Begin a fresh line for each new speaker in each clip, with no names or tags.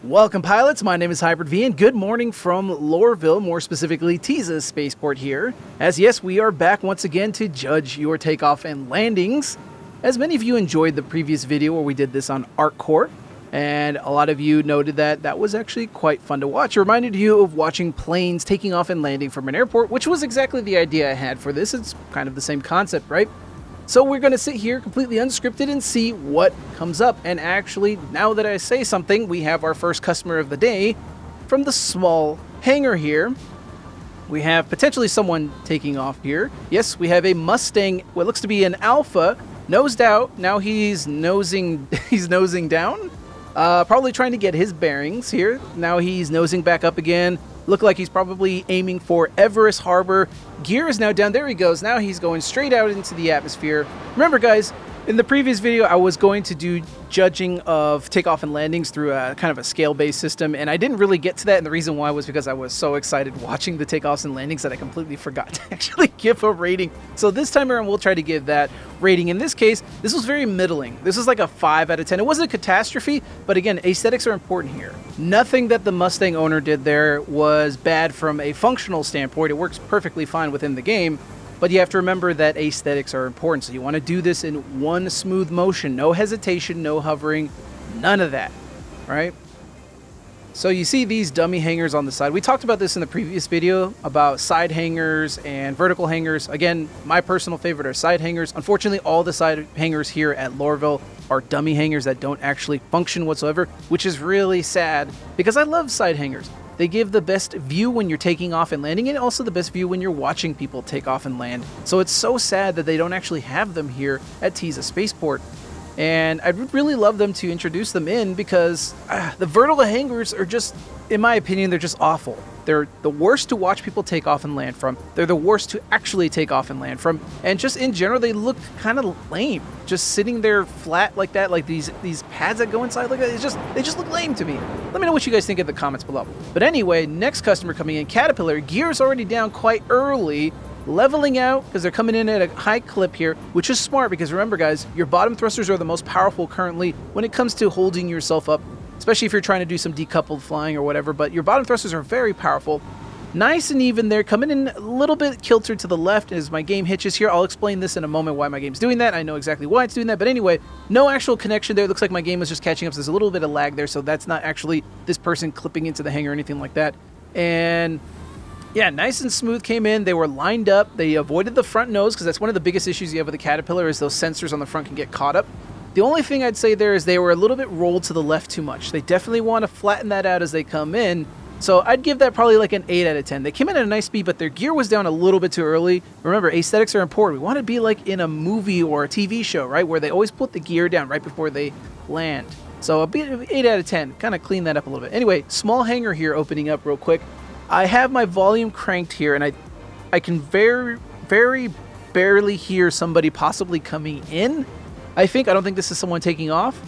Welcome pilots, my name is Hybrid V and good morning from Lorville, more specifically Teasa's spaceport here. As yes, we are back once again to judge your takeoff and landings. As many of you enjoyed the previous video where we did this on ArcCore, and a lot of you noted that that was actually quite fun to watch. It reminded you of watching planes taking off and landing from an airport, which was exactly the idea I had for this. It's kind of the same concept, right? So we're going to sit here completely unscripted and see what comes up. And actually, now that I say something, we have our first customer of the day from the small hangar here. We have potentially someone taking off here. Yes, we have a Mustang, what looks to be an Alpha, nosed out. Now he's nosing down. Probably trying to get his bearings here. Now he's nosing back up again. Look like he's probably aiming for Everest Harbor. Gear is now down. There he goes. Now he's going straight out into the atmosphere. Remember, guys, in the previous video, I was going to do judging of takeoff and landings through a kind of a scale-based system, and I didn't really get to that, and the reason why was because I was so excited watching the takeoffs and landings that I completely forgot to actually give a rating. So this time around, we'll try to give that rating. In this case, this was very middling. This is like a 5 out of 10. It wasn't a catastrophe, but again, aesthetics are important here. Nothing that the Mustang owner did there was bad from a functional standpoint. It works perfectly fine within the game. But you have to remember that aesthetics are important, so you want to do this in one smooth motion. No hesitation, no hovering, none of that, right? So you see these dummy hangars on the side. We talked about this in the previous video about side hangars and vertical hangars. Again, my personal favorite are side hangars. Unfortunately, all the side hangars here at Lorville are dummy hangars that don't actually function whatsoever, which is really sad because I love side hangars. They give the best view when you're taking off and landing, and also the best view when you're watching people take off and land. So it's so sad that they don't actually have them here at Teasa Spaceport. And I'd really love them to introduce them in because the vertical hangars are just, in my opinion, they're just awful. They're the worst to watch people take off and land from. They're the worst to actually take off and land from. And just in general, they look kind of lame. Just sitting there flat like that, like these pads that go inside like that, they just look lame to me. Let me know what you guys think in the comments below. But anyway, next customer coming in, Caterpillar. Gear's already down quite early. Leveling out because they're coming in at a high clip here, which is smart because remember, guys, your bottom thrusters are the most powerful currently when it comes to holding yourself up, especially if you're trying to do some decoupled flying or whatever, but your bottom thrusters are very powerful. Nice and even there, coming in a little bit kiltered to the left as my game hitches here. I'll explain this in a moment why my game's doing that. I know exactly why it's doing that, but anyway, no actual connection there. It looks like my game is just catching up, so there's a little bit of lag there, so that's not actually this person clipping into the hangar or anything like that. And yeah, nice and smooth came in. They were lined up. They avoided the front nose because that's one of the biggest issues you have with the Caterpillar is those sensors on the front can get caught up. The only thing I'd say there is they were a little bit rolled to the left too much. They definitely want to flatten that out as they come in. So I'd give that probably like an 8 out of 10. They came in at a nice speed, but their gear was down a little bit too early. Remember, aesthetics are important. We want to be like in a movie or a TV show, right? Where they always put the gear down right before they land. So a bit of 8 out of 10. Kind of clean that up a little bit. Anyway, small hangar here opening up real quick. I have my volume cranked here, and I can very barely hear somebody possibly coming in. I don't think this is someone taking off.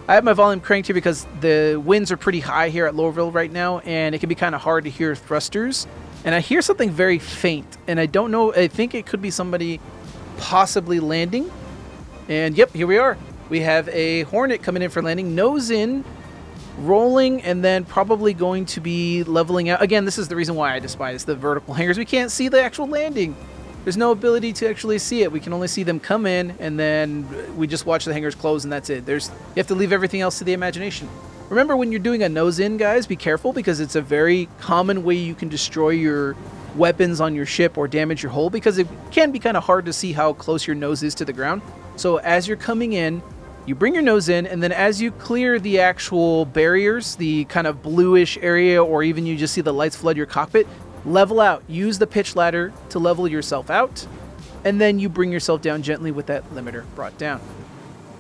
I have my volume cranked here because the winds are pretty high here at Lorville right now, and it can be kind of hard to hear thrusters. And I hear something very faint, and I don't know. I think it could be somebody possibly landing. And yep, here we are. We have a Hornet coming in for landing, nose in, rolling, and then probably going to be leveling out. Again, this is the reason why I despise the vertical hangars. We can't see the actual landing. There's no ability to actually see it. We can only see them come in, and then we just watch the hangars close, and that's it. You have to leave everything else to the imagination. Remember, when you're doing a nose-in, guys, be careful, because it's a very common way you can destroy your weapons on your ship or damage your hull, because it can be kind of hard to see how close your nose is to the ground. So as you're coming in, you bring your nose in, and then as you clear the actual barriers, the kind of bluish area, or even you just see the lights flood your cockpit, level out. Use the pitch ladder to level yourself out, and then you bring yourself down gently with that limiter brought down.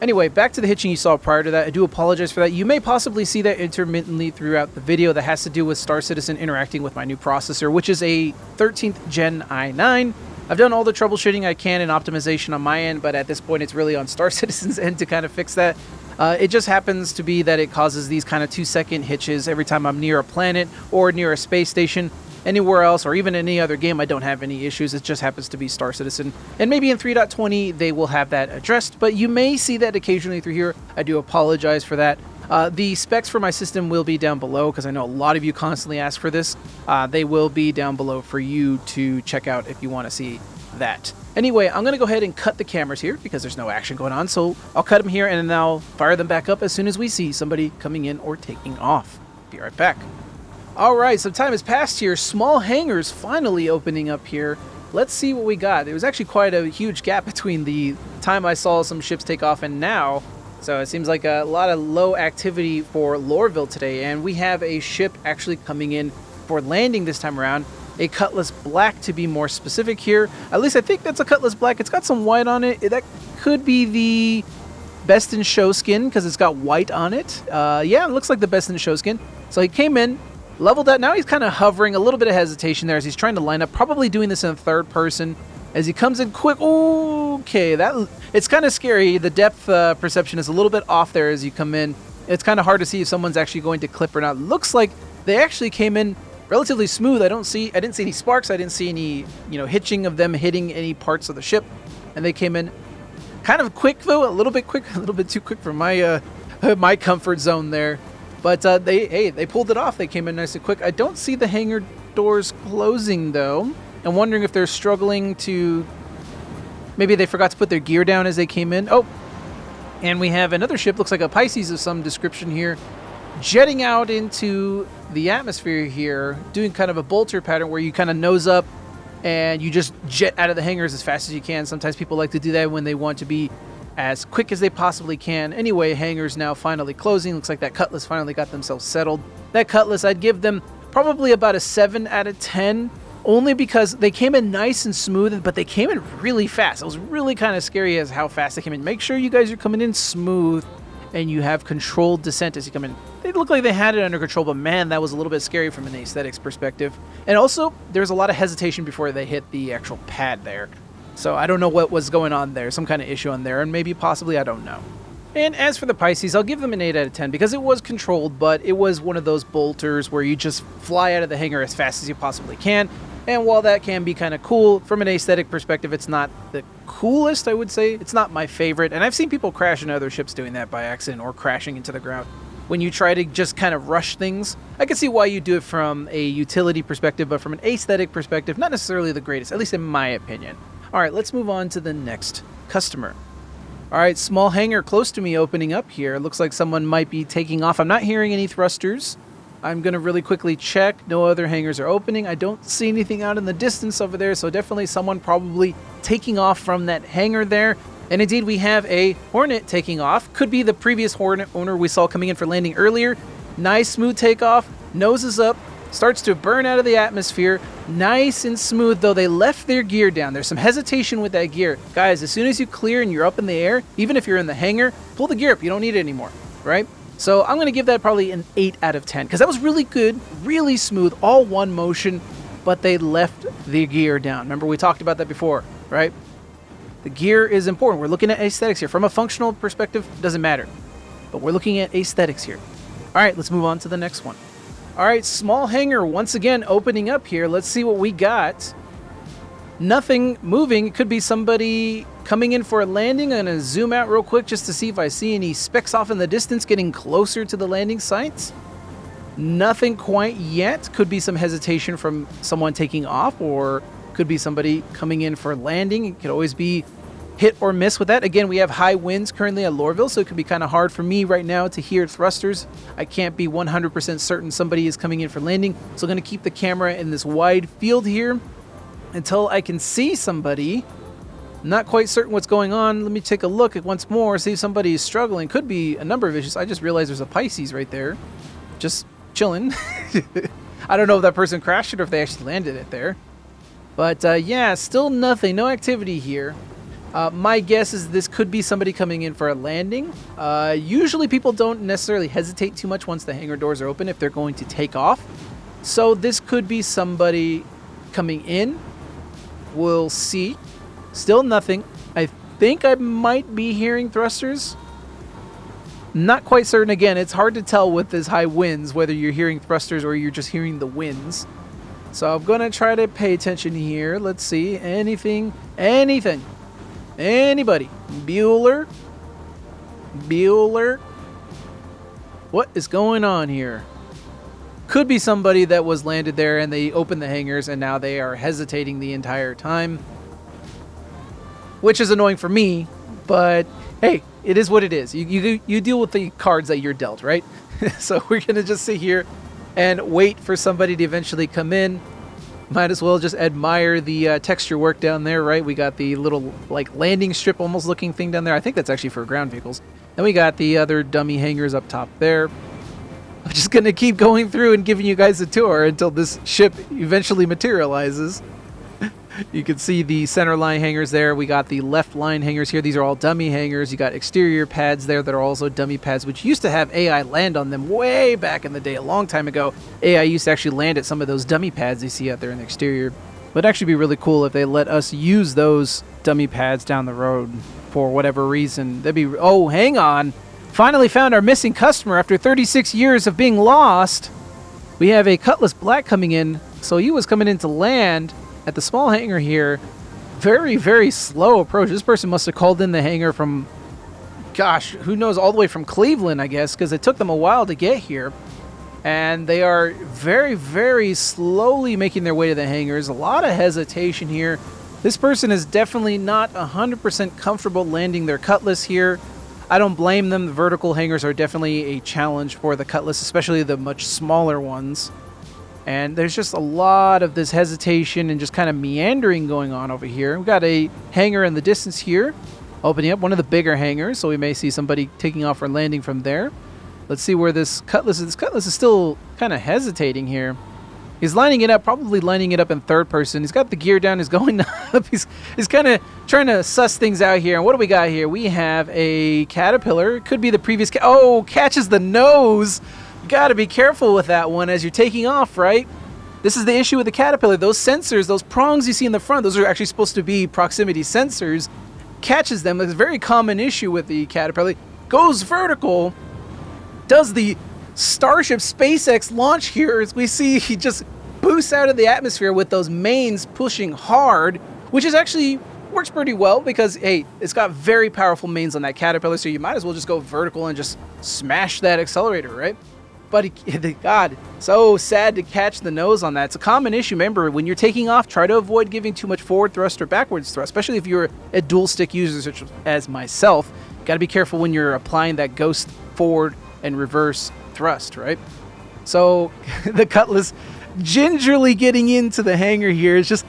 Anyway, back to the hitching you saw prior to that. I do apologize for that. You may possibly see that intermittently throughout the video. That has to do with Star Citizen interacting with my new processor, which is a 13th Gen i9. I've done all the troubleshooting I can and optimization on my end, but at this point it's really on Star Citizen's end to kind of fix that. It just happens to be that it causes these kind of 2-second hitches every time I'm near a planet or near a space station. Anywhere else, or even any other game, I don't have any issues. It just happens to be Star Citizen. And maybe in 3.20 they will have that addressed, but you may see that occasionally through here. I do apologize for that. The specs for my system will be down below because I know a lot of you constantly ask for this. They will be down below for you to check out if you want to see that. Anyway, I'm going to go ahead and cut the cameras here because there's no action going on. So I'll cut them here and then I'll fire them back up as soon as we see somebody coming in or taking off. Be right back. All right, some time has passed here. Small hangars finally opening up here. Let's see what we got. There was actually quite a huge gap between the time I saw some ships take off and now. So it seems like a lot of low activity for Lorville today. And we have a ship actually coming in for landing this time around. A Cutlass Black to be more specific here. At least I think that's a Cutlass Black. It's got some white on it. That could be the Best in Show skin because it's got white on it. Yeah, it looks like the Best in Show skin. So he came in, leveled out. Now he's kind of hovering, a little bit of hesitation there as he's trying to line up, probably doing this in third person. As he comes in quick, okay, it's kind of scary. The depth perception is a little bit off there as you come in. It's kind of hard to see if someone's actually going to clip or not. Looks like they actually came in relatively smooth. I didn't see any sparks. I didn't see any, hitching of them hitting any parts of the ship. And they came in kind of quick though, a little bit quick, a little bit too quick for my my comfort zone there. But they pulled it off. They came in nice and quick. I don't see the hangar doors closing though. I'm wondering if they're struggling to... Maybe they forgot to put their gear down as they came in. Oh, and we have another ship. Looks like a Pisces of some description here. Jetting out into the atmosphere here. Doing kind of a bolter pattern where you kind of nose up and you just jet out of the hangars as fast as you can. Sometimes people like to do that when they want to be as quick as they possibly can. Anyway, hangars now finally closing. Looks like that Cutlass finally got themselves settled. That Cutlass, I'd give them probably about a 7 out of 10. Only because they came in nice and smooth, but they came in really fast. It was really kind of scary as how fast they came in. Make sure you guys are coming in smooth and you have controlled descent as you come in. They look like they had it under control, but man, that was a little bit scary from an aesthetics perspective. And also, there was a lot of hesitation before they hit the actual pad there. So I don't know what was going on there. Some kind of issue on there, and maybe possibly, I don't know. And as for the Pisces, I'll give them an 8 out of 10 because it was controlled, but it was one of those bolters where you just fly out of the hangar as fast as you possibly can. And while that can be kind of cool, from an aesthetic perspective, it's not the coolest, I would say. It's not my favorite. And I've seen people crash into other ships doing that by accident or crashing into the ground. When you try to just kind of rush things, I can see why you do it from a utility perspective, but from an aesthetic perspective, not necessarily the greatest, at least in my opinion. All right, let's move on to the next customer. All right, small hangar close to me opening up here. Looks like someone might be taking off. I'm not hearing any thrusters. I'm going to really quickly check. No other hangars are opening. I don't see anything out in the distance over there, so definitely someone probably taking off from that hangar there. And indeed, we have a Hornet taking off. Could be the previous Hornet owner we saw coming in for landing earlier. Nice, smooth takeoff. Noses up. Starts to burn out of the atmosphere. Nice and smooth, though they left their gear down. There's some hesitation with that gear. Guys, as soon as you clear and you're up in the air, even if you're in the hangar, pull the gear up. You don't need it anymore, right? So I'm going to give that probably an 8 out of 10 because that was really good, really smooth, all one motion, but they left the gear down. Remember, we talked about that before, right? The gear is important. We're looking at aesthetics here. From a functional perspective, doesn't matter, but we're looking at aesthetics here. All right, let's move on to the next one. All right, small hangar once again opening up here. Let's see what we got. Nothing moving. It could be somebody coming in for a landing. I'm going to zoom out real quick just to see if I see any specks off in the distance getting closer to the landing sites. Nothing quite yet. Could be some hesitation from someone taking off, or could be somebody coming in for a landing. It could always be hit or miss with that. Again, we have high winds currently at Lorville, so it could be kind of hard for me right now to hear thrusters. I can't be 100% certain somebody is coming in for landing, so I'm going to keep the camera in this wide field here until I can see somebody. Not quite certain what's going on. Let me take a look at once more, see if somebody is struggling. Could be a number of issues. I just realized there's a Pisces right there, just chilling. I don't know if that person crashed it or if they actually landed it there. But yeah, still nothing, no activity here. My guess is this could be somebody coming in for a landing. Usually people don't necessarily hesitate too much once the hangar doors are open if they're going to take off. So this could be somebody coming in. We'll see. Still nothing. I think I might be hearing thrusters. Not quite certain. Again, it's hard to tell with this high winds whether you're hearing thrusters or you're just hearing the winds. So I'm going to try to pay attention here. Let's see. Anything. Anybody. Bueller. What is going on here? Could be somebody that was landed there and they opened the hangars and now they are hesitating the entire time. Which is annoying for me, but hey, it is what it is. You deal with the cards that you're dealt, right? So we're going to just sit here and wait for somebody to eventually come in. Might as well just admire the texture work down there, right? We got the little like landing strip almost looking thing down there. I think that's actually for ground vehicles. Then we got the other dummy hangars up top there. I'm just going to keep going through and giving you guys a tour until this ship eventually materializes. You can see the center line hangars there. We got the left line hangars here. These are all dummy hangars. You got exterior pads there that are also dummy pads, which used to have AI land on them way back in the day, a long time ago. AI used to actually land at some of those dummy pads you see out there in the exterior. Would actually be really cool if they let us use those dummy pads down the road for whatever reason. That'd be... Oh, hang on. Finally found our missing customer after 36 years of being lost. We have a Cutlass Black coming in. So he was coming in to land at the small hangar here. Very, very slow approach. This person must have called in the hangar from, gosh, who knows, all the way from Cleveland, I guess, because it took them a while to get here. And they are very, very slowly making their way to the hangars. A lot of hesitation here. This person is definitely not 100% comfortable landing their Cutlass here. I don't blame them. The vertical hangars are definitely a challenge for the Cutlass, especially the much smaller ones. And there's just a lot of this hesitation and just kind of meandering going on over here. We've got a hangar in the distance here, opening up one of the bigger hangars, so we may see somebody taking off or landing from there. Let's see where this Cutlass is. This Cutlass is still kind of hesitating here. He's lining it up, probably lining it up in third person. He's got the gear down, he's going up. He's kind of trying to suss things out here. And what do we got here? We have a Caterpillar. It could be the previous... Oh, catches the nose. You got to be careful with that one as you're taking off, right? This is the issue with the Caterpillar. Those sensors, those prongs you see in the front, those are actually supposed to be proximity sensors. Catches them. It's a very common issue with the Caterpillar. Goes vertical. Does the Starship SpaceX launch here. As we see, he just boosts out of the atmosphere with those mains pushing hard, which is actually works pretty well because, hey, it's got very powerful mains on that Caterpillar, so you might as well just go vertical and just smash that accelerator, right? But, God, so sad to catch the nose on that. It's a common issue. Remember, when you're taking off, try to avoid giving too much forward thrust or backwards thrust, especially if you're a dual stick user such as myself. Got to be careful when you're applying that ghost forward and reverse thrust, right? So the Cutlass gingerly getting into the hangar here is just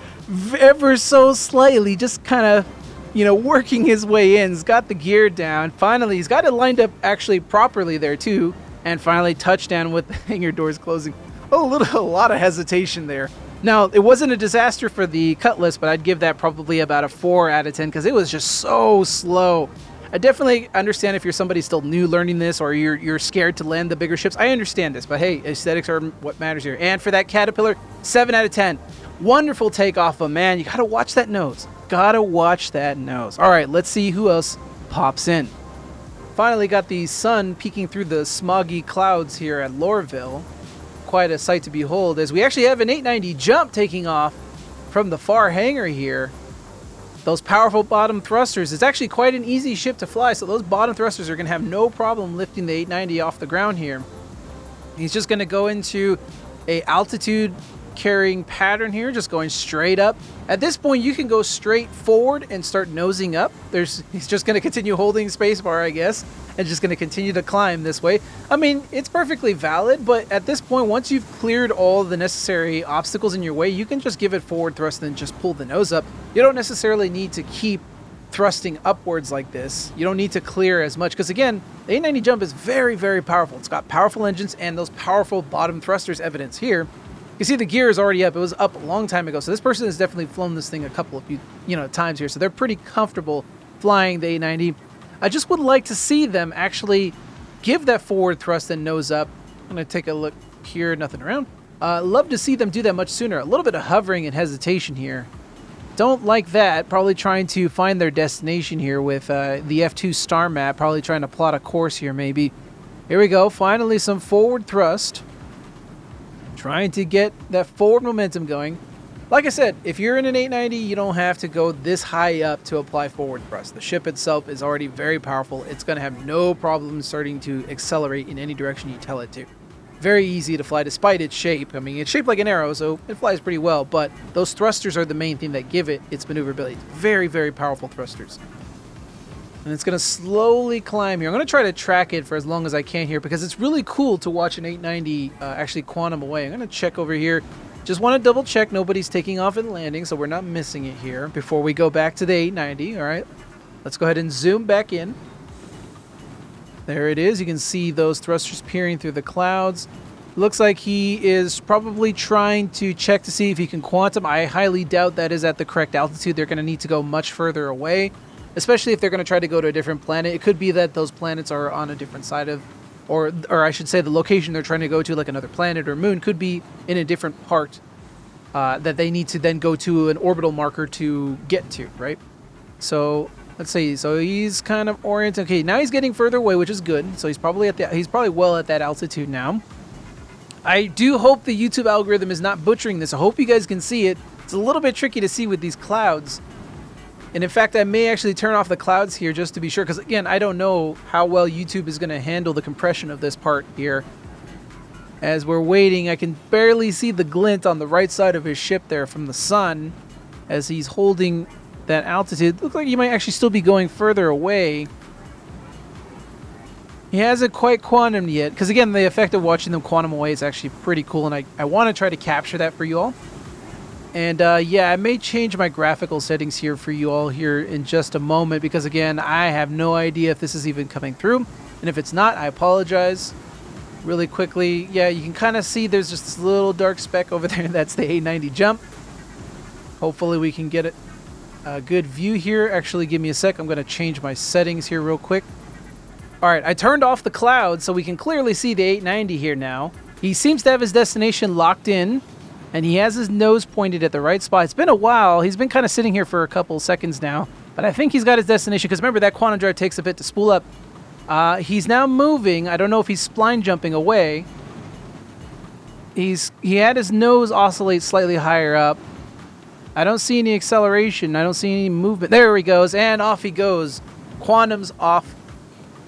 ever so slightly, just kind of, you know, working his way in. He's got the gear down. Finally, he's got it lined up actually properly there too. And finally, touchdown with the hangar doors closing. A lot of hesitation there. Now, it wasn't a disaster for the Cutlass, but I'd give that probably about a 4 out of 10 because it was just so slow. I definitely understand if you're somebody still new learning this or you're scared to land the bigger ships. I understand this, but hey, aesthetics are what matters here. And for that Caterpillar, 7 out of 10. Wonderful takeoff, but man, you gotta watch that nose. Gotta watch that nose. All right, let's see who else pops in. Finally got the sun peeking through the smoggy clouds here at Lorville. Quite a sight to behold as we actually have an 890 jump taking off from the far hangar here. Those powerful bottom thrusters. It's actually quite an easy ship to fly, so those bottom thrusters are going to have no problem lifting the 890 off the ground here. He's just going to go into a altitude carrying pattern here, just going straight up. At this point, you can go straight forward and start nosing up. He's just going to continue holding spacebar, I guess, and just going to continue to climb this way. I mean, it's perfectly valid, but at this point, once you've cleared all the necessary obstacles in your way, you can just give it forward thrust and just pull the nose up. You don't necessarily need to keep thrusting upwards like this. You don't need to clear as much because, again, the 890 jump is very, very powerful. It's got powerful engines and those powerful bottom thrusters evidence here. You see the gear is already up. It was up a long time ago. So this person has definitely flown this thing a couple of times here. So they're pretty comfortable flying the 890. I just would like to see them actually give that forward thrust and nose up. I'm going to take a look here. Nothing around. Love to see them do that much sooner. A little bit of hovering and hesitation here. Don't like that. Probably trying to find their destination here with the F2 star map. Probably trying to plot a course here maybe. Here we go. Finally some forward thrust. Trying to get that forward momentum going. Like I said, if you're in an 890, you don't have to go this high up to apply forward thrust. The ship itself is already very powerful. It's going to have no problem starting to accelerate in any direction you tell it to. Very easy to fly despite its shape. I mean, it's shaped like an arrow, so it flies pretty well, but those thrusters are the main thing that give it its maneuverability. Very, very powerful thrusters. And it's going to slowly climb here. I'm going to try to track it for as long as I can here because it's really cool to watch an 890 actually quantum away. I'm going to check over here. Just want to double check nobody's taking off and landing, so we're not missing it here before we go back to the 890. All right, let's go ahead and zoom back in. There it is. You can see those thrusters peering through the clouds. Looks like he is probably trying to check to see if he can quantum. I highly doubt that is at the correct altitude. They're going to need to go much further away, especially if they're going to try to go to a different planet. It could be that those planets are on a different side of, or I should say the location they're trying to go to, like another planet or moon, could be in a different part that they need to then go to an orbital marker to get to, right? So let's see. So he's kind of oriented. Okay, now he's getting further away, which is good. So he's probably well at that altitude now. I do hope the YouTube algorithm is not butchering this. I hope you guys can see it. It's a little bit tricky to see with these clouds. And in fact, I may actually turn off the clouds here just to be sure, because again, I don't know how well YouTube is going to handle the compression of this part here. As we're waiting, I can barely see the glint on the right side of his ship there from the sun as he's holding that altitude. Looks like he might actually still be going further away. He hasn't quite quantumed yet, because again, the effect of watching them quantum away is actually pretty cool, and I want to try to capture that for you all. And yeah, I may change my graphical settings here for you all here in just a moment, because again, I have no idea if this is even coming through, and if it's not, I apologize. Really quickly, yeah, you can kind of see there's just this little dark speck over there. That's the 890 jump. Hopefully we can get a good view here. Actually, give me a sec. I'm going to change my settings here real quick. All right, I turned off the cloud so we can clearly see the 890 here now. He seems to have his destination locked in, and he has his nose pointed at the right spot. It's been a while. He's been kind of sitting here for a couple seconds now, but I think he's got his destination, because remember, that quantum drive takes a bit to spool up. He's now moving. I don't know if he's spline jumping away. He had his nose oscillate slightly higher up. I don't see any acceleration. I don't see any movement. There he goes, and off he goes. Quantum's off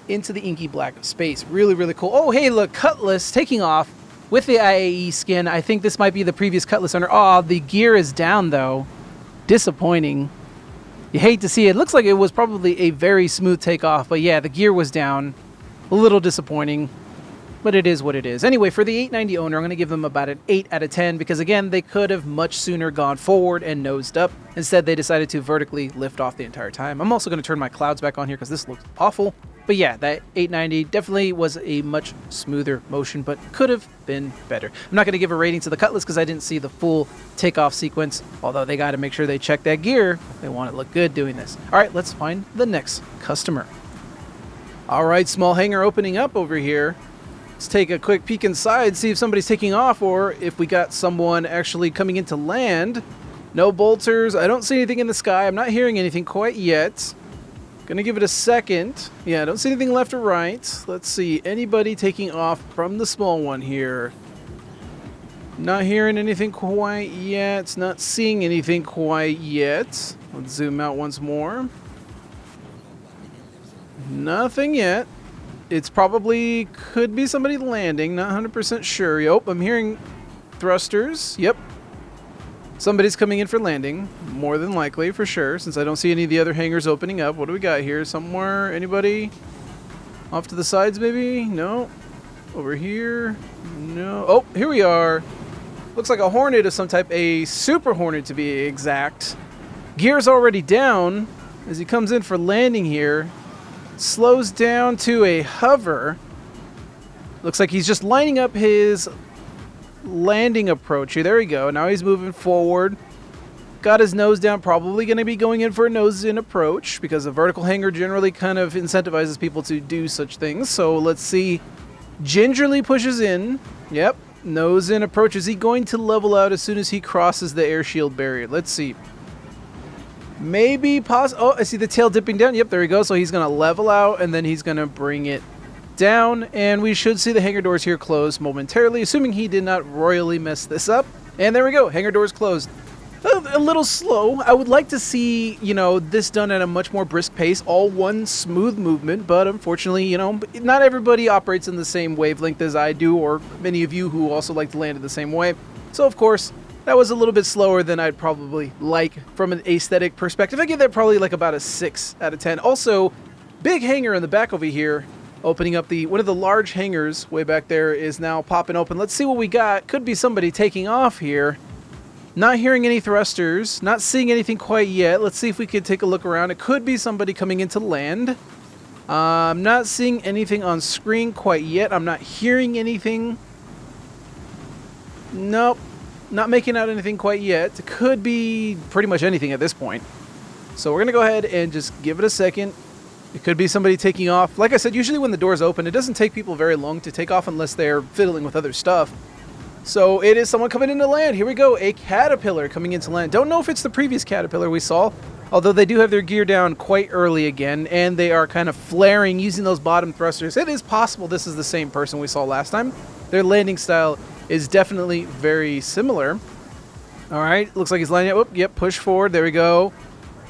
into the inky black of space. Really, really cool. Oh, hey, look, Cutlass taking off with the IAE skin. I think this might be the previous Cutlass owner. Oh, the gear is down, though. Disappointing. You hate to see it. Looks like it was probably a very smooth takeoff, but yeah, the gear was down. A little disappointing, but it is what it is. Anyway, for the 890 owner, I'm going to give them about an 8 out of 10, because again, they could have much sooner gone forward and nosed up. Instead, they decided to vertically lift off the entire time. I'm also going to turn my clouds back on here because this looks awful. But yeah, that 890 definitely was a much smoother motion, but could have been better. I'm not going to give a rating to the Cutlass because I didn't see the full takeoff sequence, although they got to make sure they check that gear. They want it to look good doing this. All right, let's find the next customer. All right, small hangar opening up over here. Let's take a quick peek inside, see if somebody's taking off or if we got someone actually coming into land. No bolters. I don't see anything in the sky. I'm not hearing anything quite yet. Gonna give it a second. Yeah, I don't see anything left or right. Let's see. Anybody taking off from the small one here? Not hearing anything quite yet. Not seeing anything quite yet. Let's zoom out once more. Nothing yet. It's probably could be somebody landing. Not 100% sure. Yep, I'm hearing thrusters. Yep. Somebody's coming in for landing, more than likely, for sure, since I don't see any of the other hangars opening up. What do we got here? Somewhere? Anybody? Off to the sides, maybe? No. Over here? No. Oh, here we are. Looks like a Hornet of some type. A Super Hornet, to be exact. Gear's already down as he comes in for landing here. Slows down to a hover. Looks like he's just lining up his landing approach here. There we go. Now he's moving forward. Got his nose down. Probably going to be going in for a nose-in approach because a vertical hangar generally kind of incentivizes people to do such things. So let's see. Gingerly pushes in. Yep. Nose-in approach. Is he going to level out as soon as he crosses the air shield barrier? Let's see. Maybe oh, I see the tail dipping down. Yep, there he goes. So he's going to level out and then he's going to bring it down, and we should see the hangar doors here close momentarily, assuming he did not royally mess this up. And there we go, hangar doors closed. a little slow. I would like to see, you know, this done at a much more brisk pace, all one smooth movement, but unfortunately, you know, not everybody operates in the same wavelength as I do, or many of you who also like to land it the same way. So of course, that was a little bit slower than I'd probably like from an aesthetic perspective. I give that probably like about a 6 out of 10. Also, big hangar in the back over here, opening up one of the large hangars way back there is now popping open. Let's see what we got. Could be somebody taking off here. Not hearing any thrusters, not seeing anything quite yet. Let's see if we could take a look around. It could be somebody coming into land. I'm not seeing anything on screen quite yet. I'm not hearing anything. Nope. Not making out anything quite yet. It could be pretty much anything at this point. So we're going to go ahead and just give it a second. It could be somebody taking off. Like I said, usually when the doors open, it doesn't take people very long to take off unless they're fiddling with other stuff. So it is someone coming into land. Here we go. A caterpillar coming into land. Don't know if it's the previous caterpillar we saw, although they do have their gear down quite early again, and they are kind of flaring using those bottom thrusters. It is possible this is the same person we saw last time. Their landing style is definitely very similar. All right, looks like he's lining up. Oh, yep, push forward. There we go.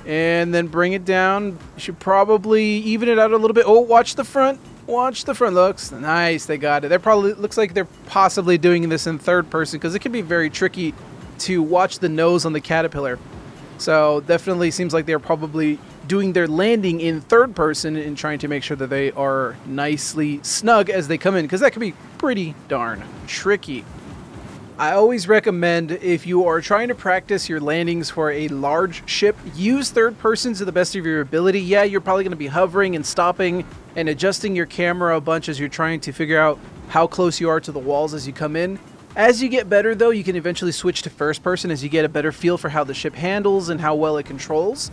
And then bring it down. Should probably even it out a little bit. Oh, watch the front. Watch the front. Looks nice. They got it. They're probably, looks like they're possibly doing this in third person because it can be very tricky to watch the nose on the caterpillar. So definitely seems like they're probably doing their landing in third person and trying to make sure that they are nicely snug as they come in, because that can be pretty darn tricky. I always recommend, if you are trying to practice your landings for a large ship, use third person to the best of your ability. Yeah, you're probably going to be hovering and stopping and adjusting your camera a bunch as you're trying to figure out how close you are to the walls as you come in. As you get better, though, you can eventually switch to first person as you get a better feel for how the ship handles and how well it controls.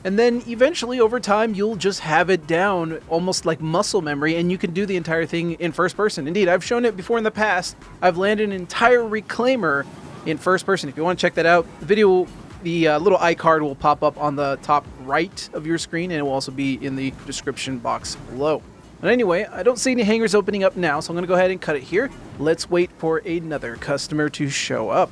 And then eventually, over time, you'll just have it down almost like muscle memory, and you can do the entire thing in first person. Indeed, I've shown it before in the past. I've landed an entire reclaimer in first person. If you want to check that out, the video, the little iCard will pop up on the top right of your screen, and it will also be in the description box below. But anyway, I don't see any hangars opening up now, so I'm going to go ahead and cut it here. Let's wait for another customer to show up.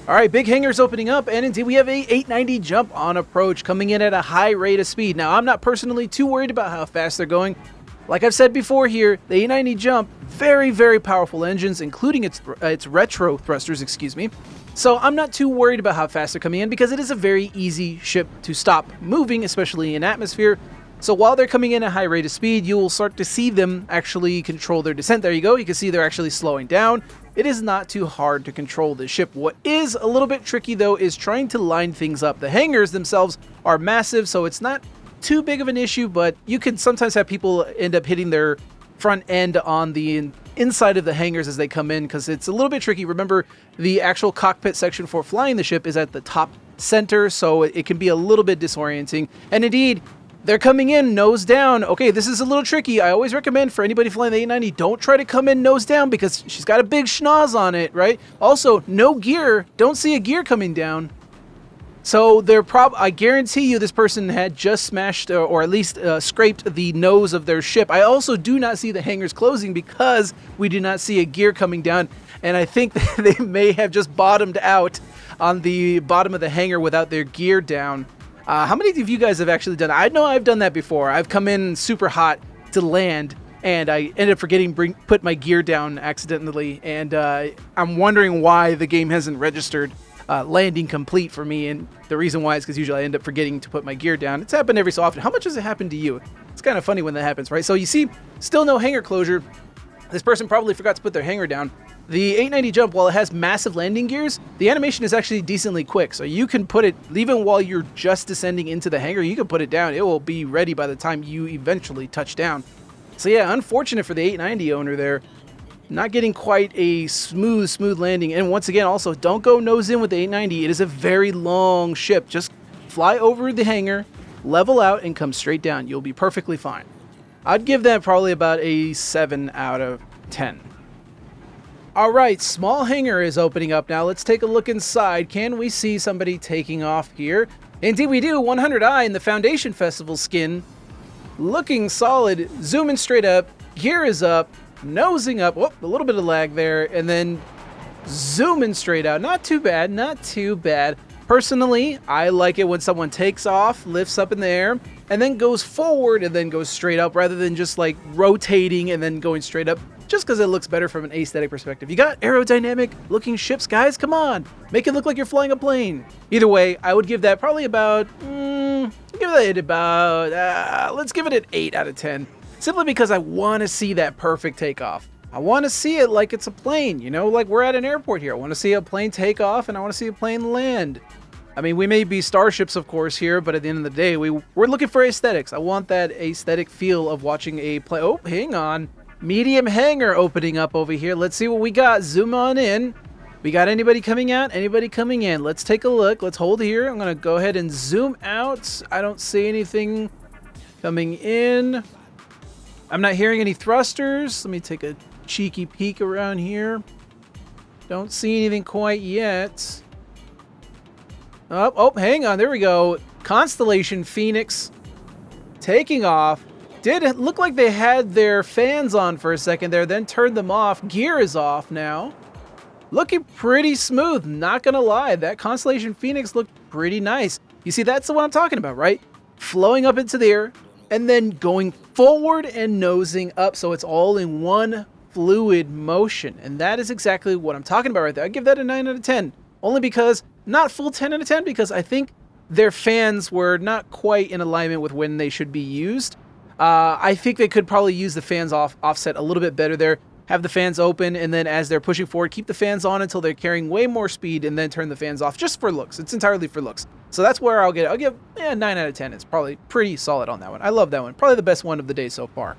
All right, big hangars opening up, and indeed we have a 890 jump on approach coming in at a high rate of speed. Now, I'm not personally too worried about how fast they're going. Like I've said before here, the 890 jump, very, very powerful engines, including its retro thrusters, excuse me. So I'm not too worried about how fast they're coming in because it is a very easy ship to stop moving, especially in atmosphere. So while they're coming in at a high rate of speed, you will start to see them actually control their descent. There you go. You can see they're actually slowing down. It is not too hard to control this ship. What is a little bit tricky, though, is trying to line things up. The hangars themselves are massive, so it's not too big of an issue, but you can sometimes have people end up hitting their front end on the inside of the hangars as they come in, because it's a little bit tricky. Remember, the actual cockpit section for flying the ship is at the top center, so it can be a little bit disorienting. And indeed, they're coming in nose down. Okay, this is a little tricky. I always recommend for anybody flying the 890, don't try to come in nose down because she's got a big schnoz on it, right? Also, no gear. Don't see a gear coming down. So they're I guarantee you this person had just smashed or at least scraped the nose of their ship. I also do not see the hangars closing because we do not see a gear coming down. And I think they may have just bottomed out on the bottom of the hangar without their gear down. How many of you guys have actually done that? I know I've done that before. I've come in super hot to land, and I ended up forgetting put my gear down accidentally, and I'm wondering why the game hasn't registered landing complete for me, and the reason why is because usually I end up forgetting to put my gear down. It's happened every so often. How much has it happened to you? It's kind of funny when that happens, right? So you see, still no hangar closure. This person probably forgot to put their hangar down. The 890 jump, while it has massive landing gears, the animation is actually decently quick. So you can put it, even while you're just descending into the hangar, you can put it down. It will be ready by the time you eventually touch down. So yeah, unfortunate for the 890 owner there. Not getting quite a smooth landing. And once again, also, don't go nose in with the 890. It is a very long ship. Just fly over the hangar, level out, and come straight down. You'll be perfectly fine. I'd give that probably about a 7 out of 10. All right, small hangar is opening up now. Let's take a look inside. Can we see somebody taking off here? Indeed we do. 100i in the Foundation Festival skin. Looking solid. Zooming straight up. Gear is up. Nosing up. Whoop, a little bit of lag there. And then zooming straight out. Not too bad. Not too bad. Personally, I like it when someone takes off, lifts up in the air, and then goes forward and then goes straight up rather than just like rotating and then going straight up, just because it looks better from an aesthetic perspective. You got aerodynamic looking ships, guys, come on, make it look like you're flying a plane. Either way, I would give that probably about, let's give it an 8 out of 10, simply because I want to see that perfect takeoff. I want to see it like it's a plane, you know, like we're at an airport here. I want to see a plane take off and I want to see a plane land. I mean, we may be starships, of course, here, but at the end of the day, we're looking for aesthetics. I want that aesthetic feel of watching a plane. Oh, hang on. Medium hangar opening up over here. Let's see what we got. Zoom on in. We got anybody coming out? Anybody coming in? Let's take a look. Let's hold here. I'm going to go ahead and zoom out. I don't see anything coming in. I'm not hearing any thrusters. Let me take a cheeky peek around here. Don't see anything quite yet. Oh, hang on. There we go. Constellation Phoenix taking off. Did it look like they had their fans on for a second there, then turned them off. Gear is off now. Looking pretty smooth, not gonna lie. That Constellation Phoenix looked pretty nice. You see, that's the one I'm talking about, right? Flowing up into the air and then going forward and nosing up, so it's all in one fluid motion. And that is exactly what I'm talking about right there. I give that a 9 out of 10. Only because, not full 10 out of 10, because I think their fans were not quite in alignment with when they should be used. I think they could probably use the fans offset a little bit better there. Have the fans open, and then as they're pushing forward, keep the fans on until they're carrying way more speed, and then turn the fans off just for looks. It's entirely for looks. So that's where I'll give 9 out of 10. It's probably pretty solid on that one. I love that one. Probably the best one of the day so far.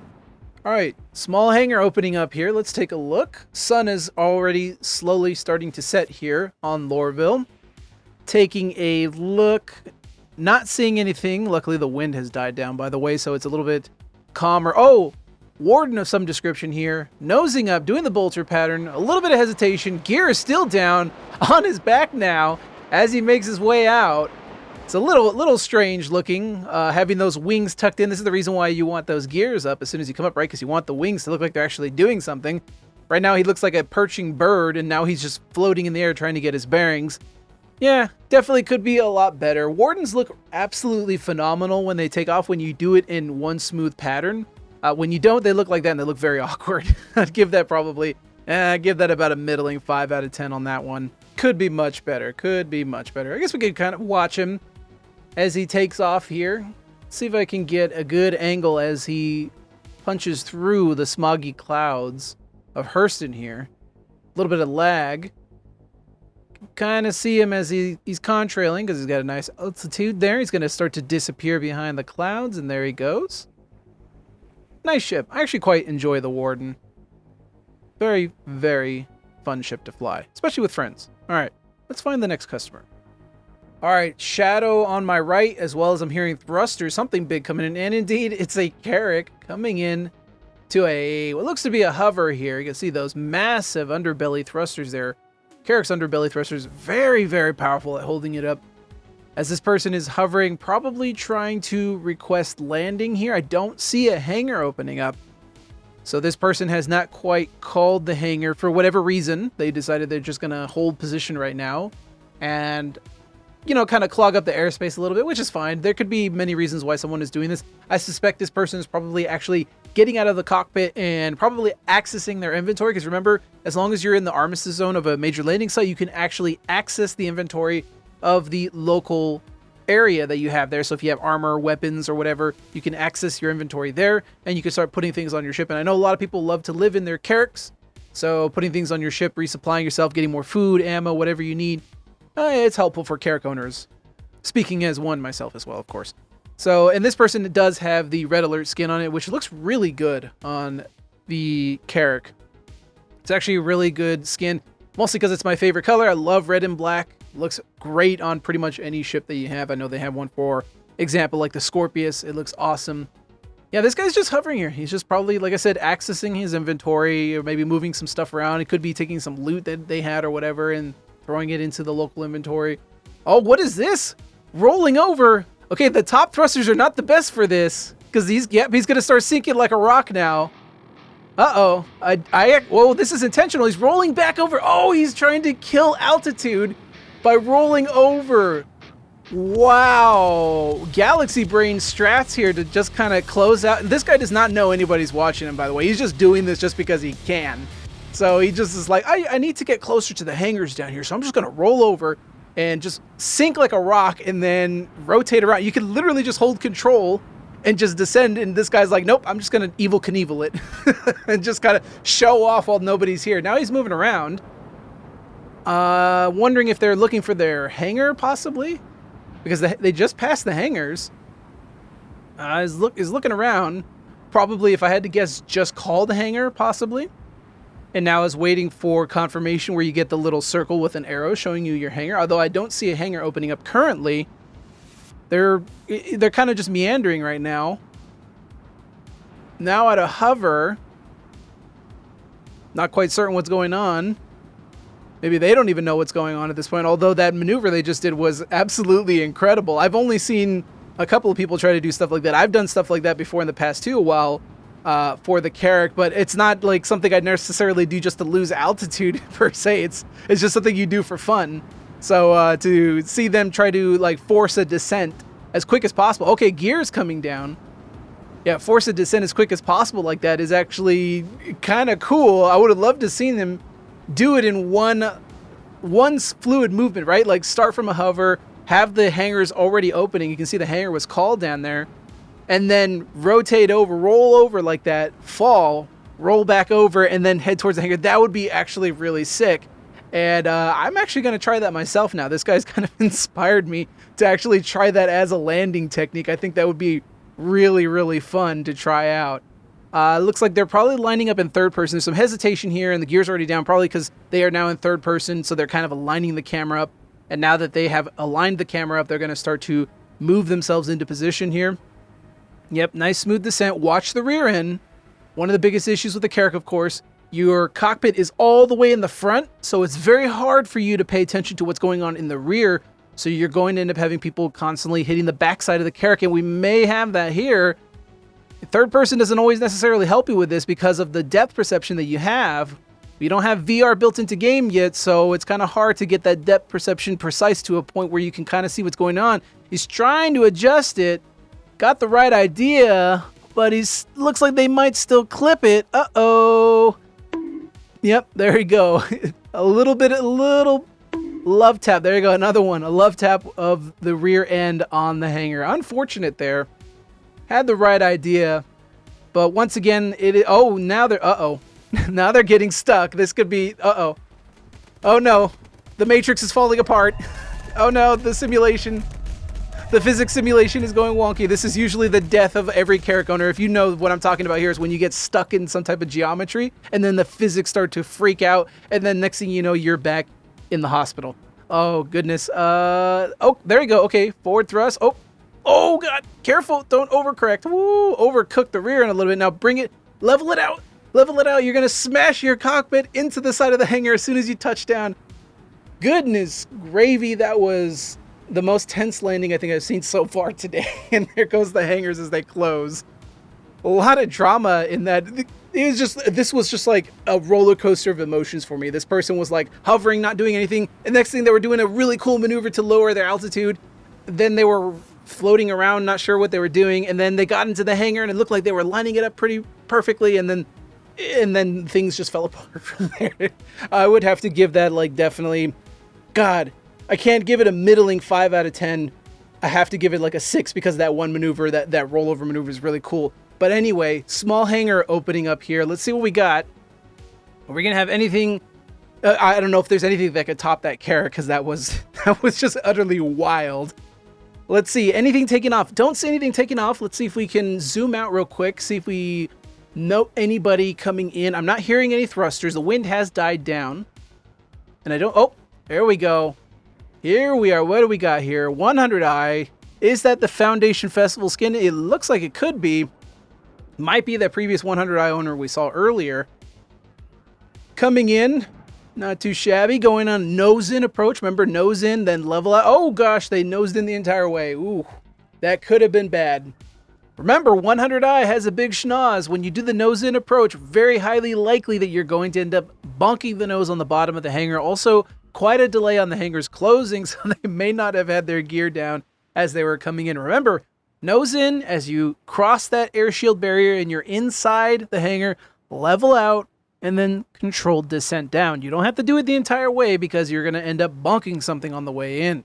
All right, small hangar opening up here. Let's take a look. Sun is already slowly starting to set here on Lorville. Taking a look, not seeing anything. Luckily, the wind has died down, by the way, so it's a little bit calmer. Oh, Warden of some description here, nosing up, doing the bolter pattern, a little bit of hesitation. Gear is still down on his back now as he makes his way out. It's a little strange looking, having those wings tucked in. This is the reason why you want those gears up as soon as you come up, right? Because you want the wings to look like they're actually doing something. Right now, he looks like a perching bird, and now he's just floating in the air trying to get his bearings. Yeah, definitely could be a lot better. Wardens look absolutely phenomenal when they take off, when you do it in one smooth pattern. When you don't, they look like that, and they look very awkward. I'd give that probably, give that about a middling 5 out of 10 on that one. Could be much better. Could be much better. I guess we could kind of watch him as he takes off here. See if I can get a good angle as he punches through the smoggy clouds of Hurston here. A little bit of lag. Kind of see him as he's contrailing because he's got a nice altitude there. He's going to start to disappear behind the clouds, and there he goes. Nice ship. I actually quite enjoy the Warden. Very, very fun ship to fly, especially with friends. All right, let's find the next customer. All right, shadow on my right, as well as I'm hearing thrusters, something big coming in, and indeed, it's a Carrack coming in to what looks to be a hover here. You can see those massive underbelly thrusters there. Carrack's underbelly thrusters, very, very powerful at holding it up. As this person is hovering, probably trying to request landing here. I don't see a hangar opening up. So this person has not quite called the hangar for whatever reason. They decided they're just going to hold position right now and, you know, kind of clog up the airspace a little bit, which is fine. There could be many reasons why someone is doing this. I suspect this person is probably actually getting out of the cockpit and probably accessing their inventory. Because remember, as long as you're in the armistice zone of a major landing site, you can actually access the inventory of the local area that you have there. So if you have armor, weapons, or whatever, you can access your inventory there, and you can start putting things on your ship. And I know a lot of people love to live in their Carracks, so putting things on your ship, resupplying yourself, getting more food, ammo, whatever you need, it's helpful for Carrack owners. Speaking as one myself as well, of course. So, and this person does have the Red Alert skin on it, which looks really good on the Carrack. It's actually a really good skin, mostly because it's my favorite color. I love red and black. Looks great on pretty much any ship that you have. I know they have one, for example, like the Scorpius. It looks awesome. Yeah, this guy's just hovering here. He's just probably, like I said, accessing his inventory, or maybe moving some stuff around. It could be taking some loot that they had or whatever and throwing it into the local inventory. Oh, what is this? Rolling over. Okay, the top thrusters are not the best for this, because he's going to start sinking like a rock now. Uh-oh. Whoa, this is intentional. He's rolling back over. Oh, he's trying to kill altitude. by rolling over. Wow. Galaxy Brain strats here to just kind of close out. This guy does not know anybody's watching him, by the way. He's just doing this just because he can. So he just is like, I need to get closer to the hangars down here, so I'm just going to roll over and just sink like a rock and then rotate around. You can literally just hold control and just descend, and this guy's like, nope, I'm just going to Evel Knievel it and just kind of show off while nobody's here. Now he's moving around. Wondering if they're looking for their hangar, possibly? Because they just passed the hangars. Is looking around. Probably, if I had to guess, just call the hangar, possibly. And now is waiting for confirmation where you get the little circle with an arrow showing you your hangar. Although I don't see a hangar opening up currently. They're kind of just meandering right now. Now at a hover. Not quite certain what's going on. Maybe they don't even know what's going on at this point. Although that maneuver they just did was absolutely incredible. I've only seen a couple of people try to do stuff like that. I've done stuff like that before in the past too, while for the Carrack, but it's not like something I'd necessarily do just to lose altitude per se. It's just something you do for fun. So to see them try to like force a descent as quick as possible. Okay, gears coming down. Yeah, force a descent as quick as possible like that is actually kind of cool. I would have loved to seen them do it in one fluid movement, right? Like start from a hover, have the hangars already opening. You can see the hangar was called down there. And then rotate over, roll over like that, fall, roll back over, and then head towards the hangar. That would be actually really sick. And I'm actually going to try that myself now. This guy's kind of inspired me to actually try that as a landing technique. I think that would be really, really fun to try out. Looks like they're probably lining up in third person. There's some hesitation here, and the gear's already down, probably because they are now in third person, so they're kind of aligning the camera up. And now that they have aligned the camera up, they're going to start to move themselves into position here. Yep, nice smooth descent. Watch the rear end. One of the biggest issues with the Carrack, of course, your cockpit is all the way in the front, so it's very hard for you to pay attention to what's going on in the rear. So you're going to end up having people constantly hitting the backside of the Carrack, and we may have that here. Third person doesn't always necessarily help you with this because of the depth perception that you have. You don't have VR built into game yet, so it's kind of hard to get that depth perception precise to a point where you can kind of see what's going on. He's trying to adjust it. Got the right idea, but looks like they might still clip it. Uh-oh. Yep, there you go. a little love tap. There you go, another one. A love tap of the rear end on the hangar. Unfortunate there. Had the right idea, but once again, now they're, now they're getting stuck. This could be, oh no, the Matrix is falling apart. Oh no, the physics simulation is going wonky. This is usually the death of every Carrack owner. If you know what I'm talking about here, is when you get stuck in some type of geometry and then the physics start to freak out, and then next thing you know, you're back in the hospital. Oh goodness. Oh, there you go. Okay, forward thrust. Oh god, careful, don't overcorrect. Woo, overcook the rear end a little bit. Now bring it, level it out. You're gonna smash your cockpit into the side of the hangar as soon as you touch down. Goodness gravy, that was the most tense landing I think I've seen so far today. And there goes the hangars as they close. A lot of drama in that. This was just like a roller coaster of emotions for me. This person was like hovering, not doing anything. And next thing, they were doing a really cool maneuver to lower their altitude. Then they were floating around, not sure what they were doing. And then they got into the hangar and it looked like they were lining it up pretty perfectly. And then things just fell apart from there. I would have to give that like definitely, God, I can't give it a middling 5 out of 10. I have to give it like a 6 because that one maneuver, that rollover maneuver is really cool. But anyway, small hangar opening up here. Let's see what we got. Are we going to have anything? I don't know if there's anything that could top that Carrack because that was just utterly wild. Let's see. Anything taking off? Don't see anything taking off. Let's see if we can zoom out real quick. See if we note anybody coming in. I'm not hearing any thrusters. The wind has died down. And I don't... Oh, there we go. Here we are. What do we got here? 100i. Is that the Foundation Festival skin? It looks like it could be. Might be that previous 100i owner we saw earlier. Coming in. Not too shabby. Going on nose-in approach. Remember, nose-in, then level out. Oh, gosh, they nosed in the entire way. Ooh, that could have been bad. Remember, 100i has a big schnoz. When you do the nose-in approach, very highly likely that you're going to end up bonking the nose on the bottom of the hangar. Also, quite a delay on the hangars closing, so they may not have had their gear down as they were coming in. Remember, nose in as you cross that air shield barrier and you're inside the hangar, level out, and then controlled descent down. You don't have to do it the entire way because you're going to end up bonking something on the way in.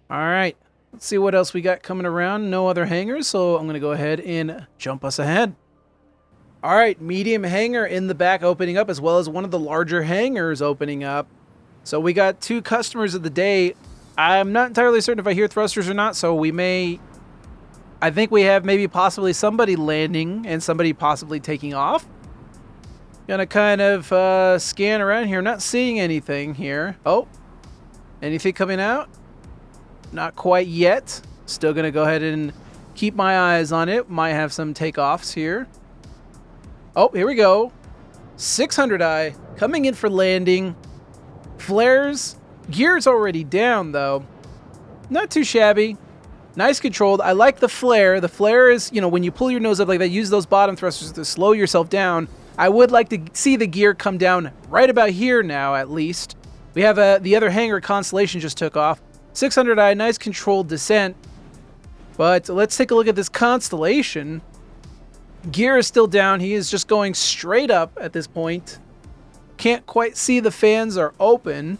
All right, let's see what else we got coming around. No other hangars, so I'm going to go ahead and jump us ahead. All right, medium hangar in the back opening up, as well as one of the larger hangars opening up. So we got 2 customers of the day. I'm not entirely certain if I hear thrusters or not, so we may... I think we have maybe possibly somebody landing and somebody possibly taking off. Gonna kind of scan around here. I'm not seeing anything here. Oh, anything coming out? Not quite yet. Still gonna go ahead and keep my eyes on it. Might have some takeoffs here. Oh, here we go. 600i coming in for landing. Flares. Gear's already down though. Not too shabby. Nice controlled. I like the flare. The flare is, you know, when you pull your nose up like that, use those bottom thrusters to slow yourself down. I would like to see the gear come down right about here now, at least. We have the other hangar, Constellation, just took off. 600i, nice controlled descent. But let's take a look at this Constellation. Gear is still down. He is just going straight up at this point. Can't quite see the fans are open.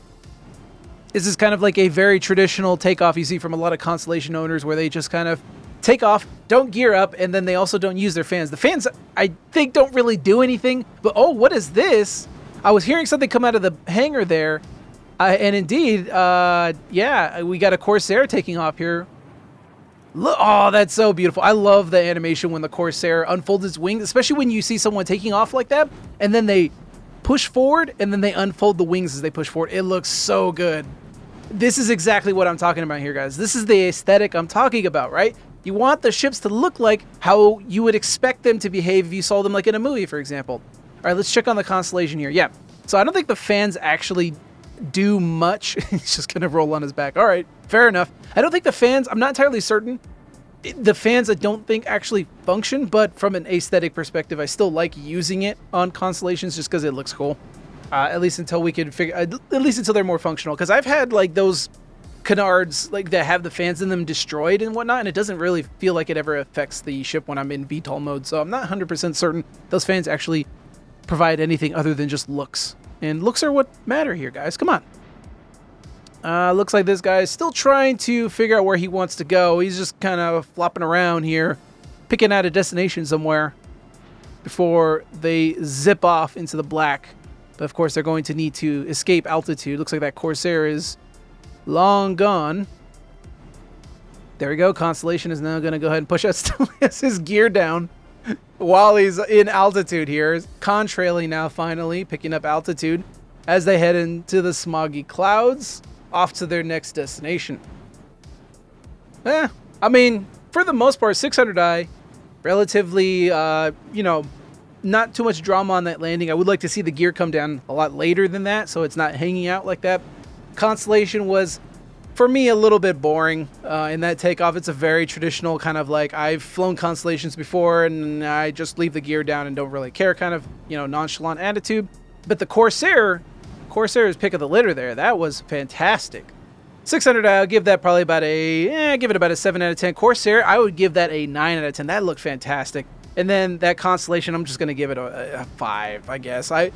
This is kind of like a very traditional takeoff you see from a lot of Constellation owners where they just kind of take off, don't gear up, and then they also don't use their fans. The fans, I think, don't really do anything, but oh, what is this? I was hearing something come out of the hangar there, and indeed, yeah, we got a Corsair taking off here. Look, oh, that's so beautiful. I love the animation when the Corsair unfolds its wings, especially when you see someone taking off like that, and then they push forward, and then they unfold the wings as they push forward. It looks so good. This is exactly what I'm talking about here, guys. This is the aesthetic I'm talking about, right? You want the ships to look like how you would expect them to behave if you saw them like in a movie, for example. All right, let's check on the Constellation here. Yeah, so I don't think the fans actually do much. He's just going to roll on his back. All right, fair enough. I don't think the fans, I'm not entirely certain. The fans I don't think actually function, but from an aesthetic perspective, I still like using it on Constellations just because it looks cool. At least until we can figure, at least until they're more functional. Because I've had like those canards like that have the fans in them destroyed and whatnot, and it doesn't really feel like it ever affects the ship when I'm in VTOL mode. So I'm not 100% certain those fans actually provide anything other than just looks. And looks are what matter here, guys. Come on. Looks like this guy is still trying to figure out where he wants to go. He's just kind of flopping around here, picking out a destination somewhere before they zip off into the black. But of course, they're going to need to escape altitude. Looks like that Corsair is long gone. There we go. Constellation is now going to go ahead and push us. Still has his gear down while he's in altitude here. Contrailing now, finally, picking up altitude as they head into the smoggy clouds, off to their next destination. I mean, for the most part, 600i, relatively, you know, not too much drama on that landing. I would like to see the gear come down a lot later than that, so it's not hanging out like that. Constellation was, for me, a little bit boring in that takeoff. It's a very traditional kind of like, I've flown Constellations before and I just leave the gear down and don't really care kind of, you know, nonchalant attitude. But the Corsair's pick of the litter there, that was fantastic. 600, I'll give that probably about give it about a 7 out of 10. Corsair, I would give that a 9 out of 10. That looked fantastic. And then that Constellation, I'm just going to give it a 5, I guess. I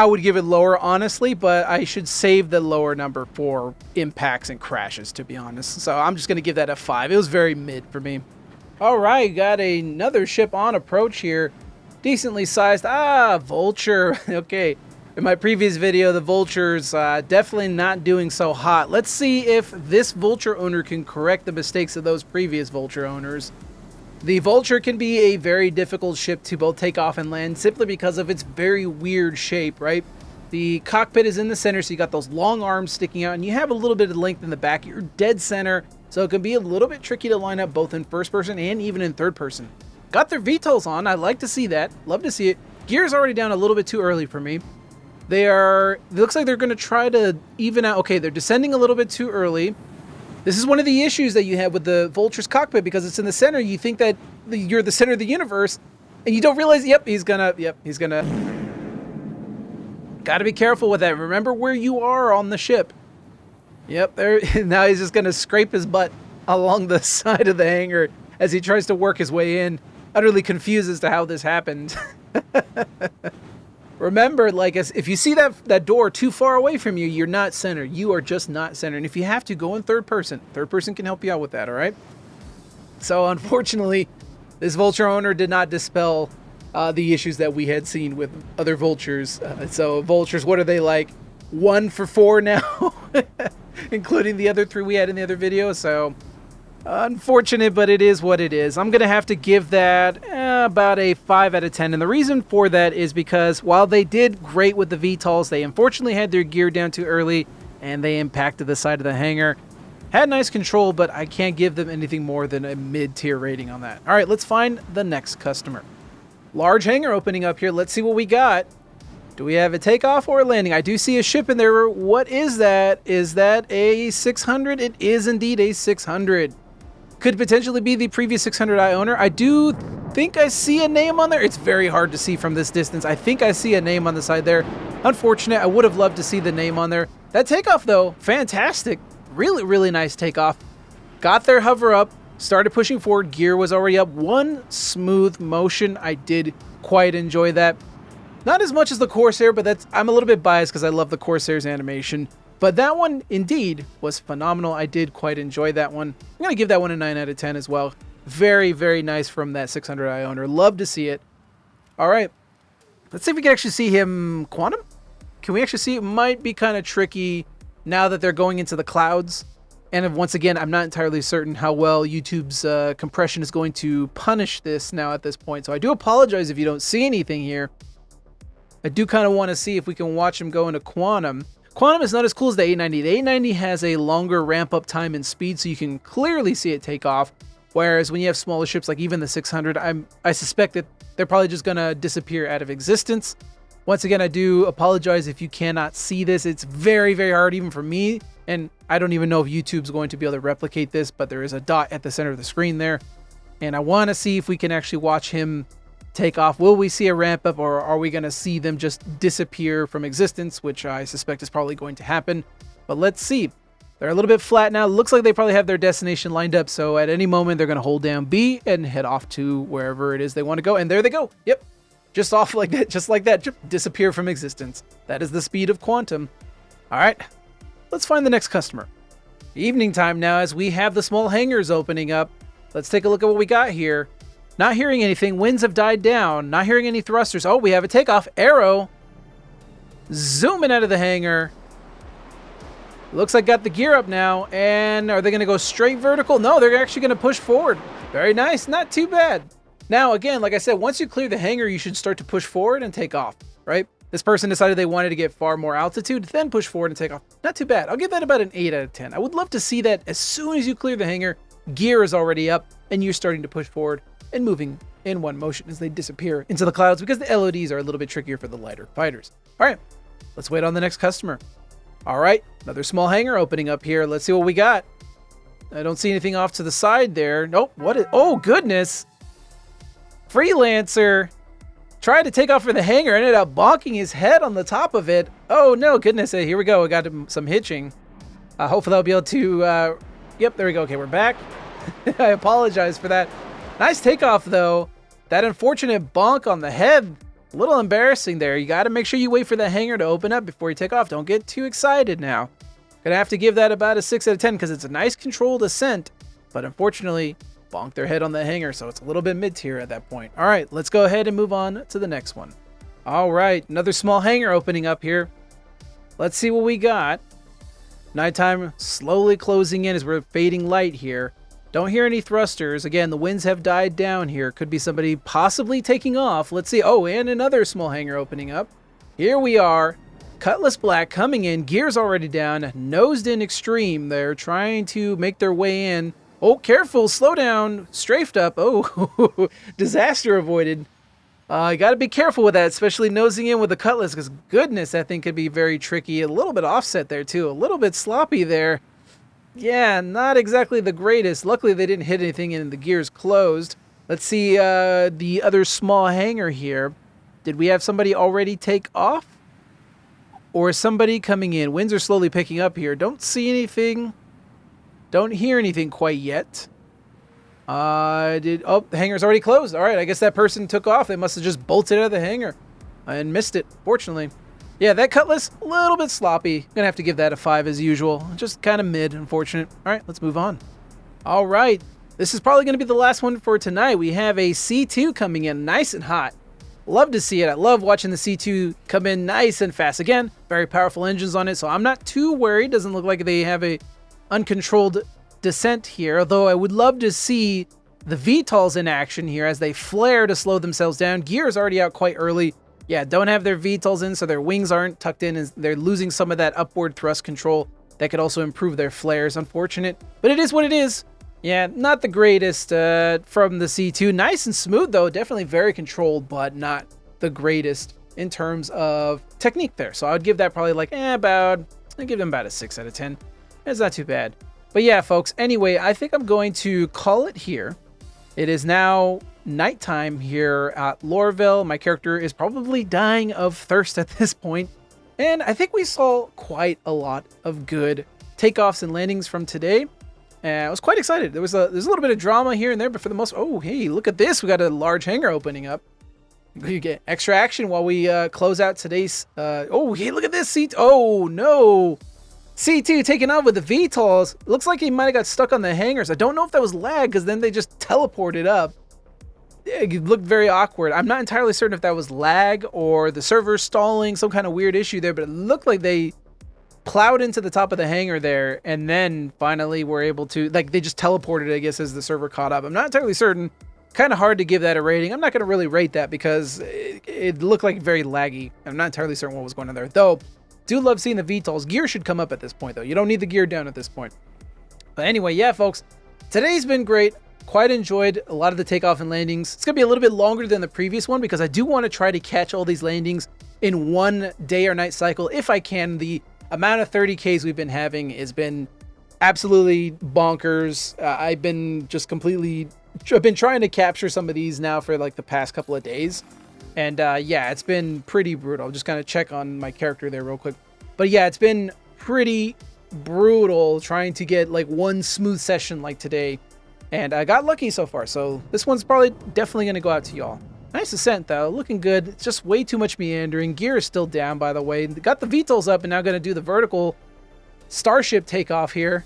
would give it lower, honestly, but I should save the lower number for impacts and crashes, to be honest. So I'm just going to give that a 5. It was very mid for me. All right, got another ship on approach here. Decently sized. Vulture. Okay. In my previous video, the Vulture's definitely not doing so hot. Let's see if this Vulture owner can correct the mistakes of those previous Vulture owners. The Vulture can be a very difficult ship to both take off and land simply because of its very weird shape, right? The cockpit is in the center, so you got those long arms sticking out, and you have a little bit of length in the back. You're dead center, so it can be a little bit tricky to line up both in first person and even in third person. Got their VTOLs on. I like to see that. Love to see it. Gear's already down a little bit too early for me. It looks like they're going to try to even out. Okay, they're descending a little bit too early. This is one of the issues that you have with the Vulture's cockpit because it's in the center. You think that you're the center of the universe, and you don't realize, he's gonna. Got to be careful with that. Remember where you are on the ship. Yep, there. Now he's just going to scrape his butt along the side of the hangar as he tries to work his way in, utterly confused as to how this happened. Remember, like, if you see that door too far away from you, you're not centered. You are just not centered. And if you have to, go in third person. Third person can help you out with that, all right? So, unfortunately, this vulture owner did not dispel the issues that we had seen with other vultures. So, vultures, what are they like? 1 for 4 now, including the other 3 we had in the other video. So, unfortunate, but it is what it is. I'm going to have to give that about a 5 out of 10. And the reason for that is because while they did great with the VTOLs, they unfortunately had their gear down too early and they impacted the side of the hangar. Had nice control, but I can't give them anything more than a mid-tier rating on that. All right, let's find the next customer. Large hangar opening up here. Let's see what we got. Do we have a takeoff or a landing? I do see a ship in there. What is that? Is that a 600? It is indeed a 600. Could potentially be the previous 600i owner. I do think I see a name on there. It's very hard to see from this distance. I think I see a name on the side there. Unfortunate. I would have loved to see the name on there. That takeoff, though, fantastic. Really, really nice takeoff. Got their hover up. Started pushing forward. Gear was already up. One smooth motion. I did quite enjoy that. Not as much as the Corsair, but I'm a little bit biased because I love the Corsair's animation. But that one, indeed, was phenomenal. I did quite enjoy that one. I'm going to give that one a 9 out of 10 as well. Very, very nice from that 600i owner. Love to see it. All right. Let's see if we can actually see him quantum. Can we actually see it? Might be kind of tricky now that they're going into the clouds. And once again, I'm not entirely certain how well YouTube's compression is going to punish this now at this point. So I do apologize if you don't see anything here. I do kind of want to see if we can watch him go into quantum. Quantum is not as cool as the 890. The 890 has a longer ramp-up time and speed, so you can clearly see it take off. Whereas when you have smaller ships, like even the 600, I suspect that they're probably just going to disappear out of existence. Once again, I do apologize if you cannot see this. It's very, very hard even for me, and I don't even know if YouTube's going to be able to replicate this, but there is a dot at the center of the screen there. And I want to see if we can actually watch him take off. Will we see a ramp up, or are we going to see them just disappear from existence, which I suspect is probably going to happen. But let's see. They're a little bit flat now. Looks like they probably have their destination lined up, so at any moment they're going to hold down B and head off to wherever it is they want to go. And there they go. Yep. Just off like that, just like that. Disappear from existence. That is the speed of quantum. All right. Let's find the next customer. Evening time now as we have the small hangars opening up. Let's take a look at what we got here. Not hearing anything. Winds have died down. Not hearing any thrusters. Oh, we have a takeoff. Arrow. Zooming out of the hangar. Looks like got the gear up now. And are they going to go straight vertical? No, they're actually going to push forward. Very nice. Not too bad. Now, again, like I said, once you clear the hangar, you should start to push forward and take off, right? This person decided they wanted to get far more altitude, then push forward and take off. Not too bad. I'll give that about an 8 out of 10. I would love to see that as soon as you clear the hangar, gear is already up, and you're starting to push forward and moving in one motion as they disappear into the clouds, because the LODs are a little bit trickier for the lighter fighters. All right, let's wait on the next customer. All right, another small hangar opening up here. Let's see what we got. I don't see anything off to the side there. Nope, what is, oh goodness. Freelancer tried to take off for the hangar, ended up bonking his head on the top of it. Oh no, goodness, here we go. We got some hitching. Hopefully I'll be able to, yep, there we go. Okay, we're back. I apologize for that. Nice takeoff, though. That unfortunate bonk on the head, a little embarrassing there. You got to make sure you wait for the hangar to open up before you take off. Don't get too excited now. Gonna have to give that about a 6 out of 10 because it's a nice controlled ascent, but unfortunately, bonked their head on the hangar, so it's a little bit mid-tier at that point. All right, let's go ahead and move on to the next one. All right, another small hangar opening up here. Let's see what we got. Nighttime slowly closing in as we're fading light here. Don't hear any thrusters. Again, the winds have died down here. Could be somebody possibly taking off. Let's see. Oh, and another small hangar opening up. Here we are. Cutlass Black coming in. Gear's already down. Nosed in extreme. They're trying to make their way in. Oh, careful. Slow down. Strafed up. Oh, disaster avoided. You got to be careful with that, especially nosing in with the Cutlass, because goodness, that thing could be very tricky. A little bit offset there, too. A little bit sloppy there. Yeah, not exactly the greatest. Luckily, they didn't hit anything and the gear's closed. Let's see the other small hangar here. Did we have somebody already take off? Or is somebody coming in? Winds are slowly picking up here. Don't see anything. Don't hear anything quite yet. Oh, the hangar's already closed. All right, I guess that person took off. They must have just bolted out of the hangar and missed it, fortunately. Yeah, that cutlass, a little bit sloppy. Gonna have to give that a 5 as usual. Just kind of mid, unfortunate. All right, let's move on. All right, this is probably gonna be the last one for tonight. We have a C2 coming in nice and hot. Love to see it. I love watching the C2 come in nice and fast. Again, very powerful engines on it, so I'm not too worried. Doesn't look like they have a uncontrolled descent here, although I would love to see the VTOLs in action here as they flare to slow themselves down. Gear is already out quite early. Yeah, don't have their VTOLs in, so their wings aren't tucked in, and they're losing some of that upward thrust control that could also improve their flares. Unfortunate, but it is what it is. Yeah, not the greatest from the C2. Nice and smooth, though. Definitely very controlled, but not the greatest in terms of technique there. So I would give that probably like, I'd give them about a 6 out of 10. It's not too bad. But yeah, folks, anyway, I think I'm going to call it here. It is now nighttime here at Lorville. My character is probably dying of thirst at this point. And I think we saw quite a lot of good takeoffs and landings from today. I was quite excited. There's a little bit of drama here and there, but for the most, oh, hey, look at this. We got a large hangar opening up. You get extra action while we close out today's, oh, hey, look at this seat. Oh, no. C2 taking off with the VTOLs. Looks like he might have got stuck on the hangars. I don't know if that was lag, because then they just teleported up. It looked very awkward. I'm not entirely certain if that was lag or the server stalling, some kind of weird issue there, but it looked like they plowed into the top of the hangar there, and then finally were able to, like, they just teleported, I guess, as the server caught up. I'm not entirely certain. Kind of hard to give that a rating. I'm not going to really rate that because it looked like very laggy. I'm not entirely certain what was going on there, though. Do love seeing the VTOLs. Gear should come up at this point, though. You don't need the gear down at this point. But anyway, yeah, folks, today's been great. Quite enjoyed a lot of the takeoff and landings. It's going to be a little bit longer than the previous one because I do want to try to catch all these landings in one day or night cycle if I can. The amount of 30Ks we've been having has been absolutely bonkers. I've been trying to capture some of these now for like the past couple of days. And yeah, it's been pretty brutal. I'll just kind of check on my character there real quick. But yeah, it's been pretty brutal trying to get like one smooth session like today. And I got lucky so far. So this one's probably definitely going to go out to y'all. Nice ascent though, looking good. It's just way too much meandering. Gear is still down, by the way. Got the VTOLs up and now going to do the vertical starship takeoff here.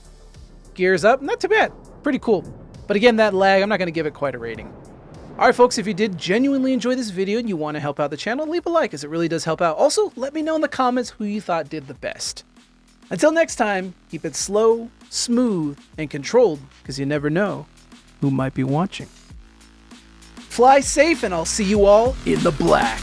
Gears up, not too bad. Pretty cool. But again, that lag, I'm not going to give it quite a rating. Alright folks, if you did genuinely enjoy this video and you want to help out the channel, leave a like as it really does help out. Also, let me know in the comments who you thought did the best. Until next time, keep it slow, smooth, and controlled, because you never know who might be watching. Fly safe and I'll see you all in the black.